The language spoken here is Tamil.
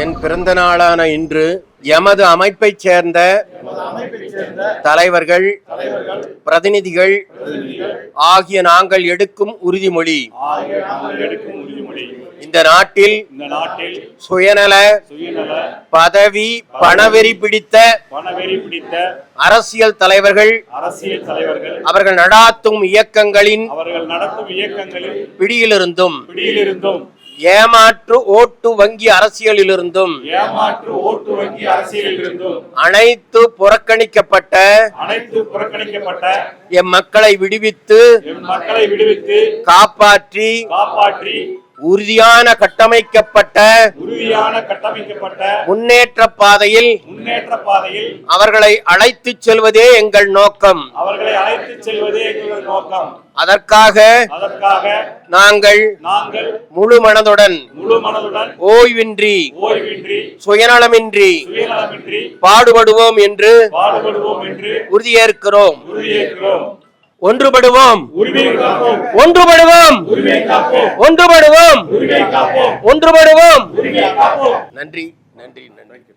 என் பிறந்த நாளான இன்று எமது அமைப்பைச் சேர்ந்த தலைவர்கள், பிரதிநிதிகள் ஆகிய நாங்கள் எடுக்கும் உறுதிமொழி, இந்த நாட்டில் சுயநல பதவி பணவெறி பிடித்த அரசியல் தலைவர்கள் அவர்கள் நடாத்தும் இயக்கங்களின் பிடியிலிருந்தும் ஏமாற்று ஓட்டு வங்கி அரசியலிலிருந்தும் அனைத்து புறக்கணிக்கப்பட்ட எம் மக்களை விடுவித்து காப்பாற்றி உறுதியான கட்டமைக்கப்பட்ட முன்னேற்ற பாதையில் அவர்களை அழைத்துச் செல்வதே எங்கள் நோக்கம். அதற்காக நாங்கள் முழு மனதுடன் ஓய்வின்றி சுயநலமின்றி பாடுபடுவோம் என்று உறுதியேற்கிறோம். ஒன்றுபடுவோம், ஒன்றுபடுவோம், ஒன்றுபடுவோம், ஒன்றுபடுவோம். நன்றி, நன்றி, நன்றி.